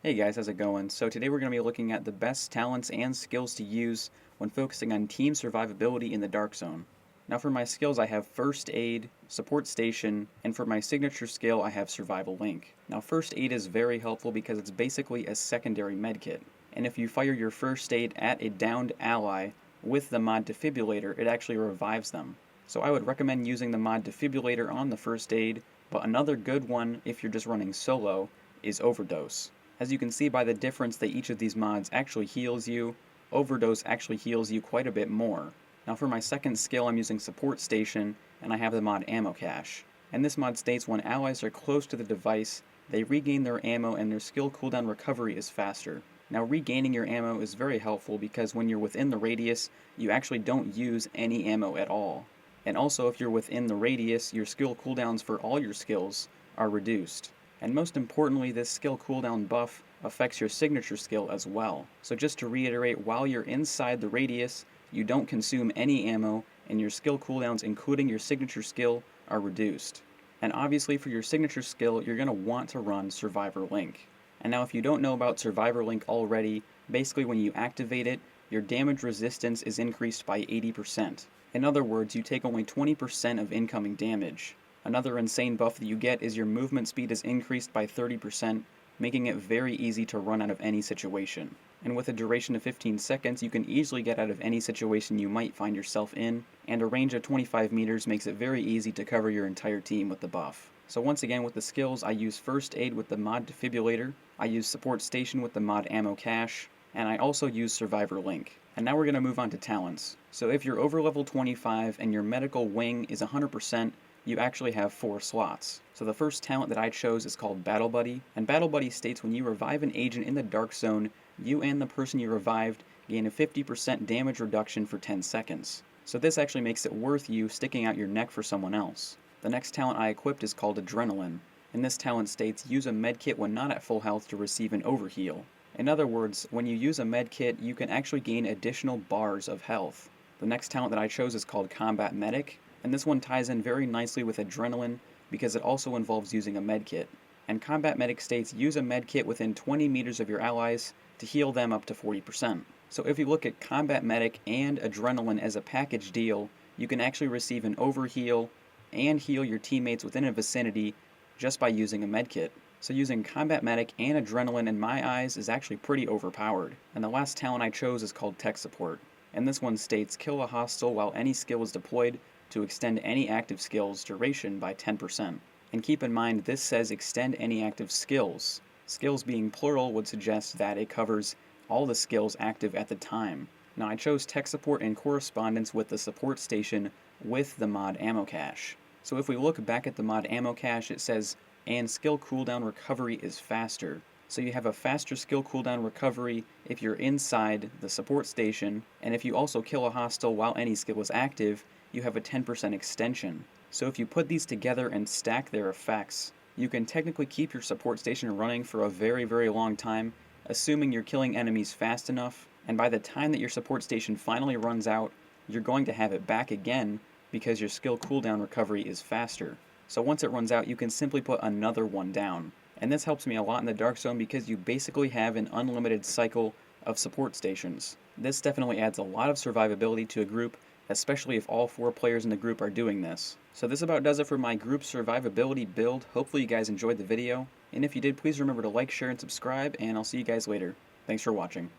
Hey guys, how's it going? So today we're going to be looking at the best talents and skills to use when focusing on team survivability in the Dark Zone. Now for my skills I have First Aid, Support Station, and for my signature skill I have Survival Link. Now First Aid is very helpful because it's basically a secondary medkit, and if you fire your First Aid at a downed ally with the mod Defibrillator, it actually revives them. So I would recommend using the mod Defibrillator on the First Aid, but another good one if you're just running solo is Overdose. As you can see by the difference that each of these mods actually heals you, Overdose actually heals you quite a bit more. Now for my second skill I'm using Support Station, and I have the mod Ammo Cache. And this mod states when allies are close to the device, they regain their ammo and their skill cooldown recovery is faster. Now regaining your ammo is very helpful because when you're within the radius, you actually don't use any ammo at all. And also if you're within the radius, your skill cooldowns for all your skills are reduced. And most importantly, this skill cooldown buff affects your signature skill as well. So just to reiterate, while you're inside the radius, you don't consume any ammo, and your skill cooldowns, including your signature skill, are reduced. And obviously for your signature skill, you're going to want to run Survivor Link. And now if you don't know about Survivor Link already, basically when you activate it, your damage resistance is increased by 80%. In other words, you take only 20% of incoming damage. Another insane buff that you get is your movement speed is increased by 30%, making it very easy to run out of any situation. And with a duration of 15 seconds, you can easily get out of any situation you might find yourself in, and a range of 25 meters makes it very easy to cover your entire team with the buff. So once again with the skills, I use First Aid with the mod Defibrillator, I use Support Station with the mod Ammo Cache, and I also use Survivor Link. And now we're going to move on to talents. So if you're over level 25 and your medical wing is 100%, you actually have 4 slots. So the first talent that I chose is called Battle Buddy, and Battle Buddy states when you revive an agent in the Dark Zone, you and the person you revived gain a 50% damage reduction for 10 seconds. So this actually makes it worth you sticking out your neck for someone else. The next talent I equipped is called Adrenaline, and this talent states use a medkit when not at full health to receive an overheal. In other words, when you use a medkit, you can actually gain additional bars of health. The next talent that I chose is called Combat Medic, and this one ties in very nicely with Adrenaline because it also involves using a medkit. And Combat Medic states use a medkit within 20 meters of your allies to heal them up to 40%. So if you look at Combat Medic and Adrenaline as a package deal, you can actually receive an overheal and heal your teammates within a vicinity just by using a medkit. So using Combat Medic and Adrenaline in my eyes is actually pretty overpowered. And the last talent I chose is called Tech Support. And this one states kill a hostile while any skill is deployed to extend any active skill's duration by 10%. And keep in mind this says extend any active skills. Skills being plural would suggest that it covers all the skills active at the time. Now I chose Tech Support in correspondence with the Support Station with the mod Ammo Cache. So if we look back at the mod Ammo Cache, it says and skill cooldown recovery is faster. So you have a faster skill cooldown recovery if you're inside the Support Station, and if you also kill a hostile while any skill is active, you have a 10% extension. So if you put these together and stack their effects, you can technically keep your Support Station running for a very, very long time, assuming you're killing enemies fast enough, and by the time that your Support Station finally runs out, you're going to have it back again because your skill cooldown recovery is faster. So once it runs out, you can simply put another one down. And this helps me a lot in the Dark Zone because you basically have an unlimited cycle of support stations. This definitely adds a lot of survivability to a group, especially if all 4 players in the group are doing this. So this about does it for my group survivability build. Hopefully you guys enjoyed the video, and if you did, please remember to like, share, and subscribe, and I'll see you guys later. Thanks for watching.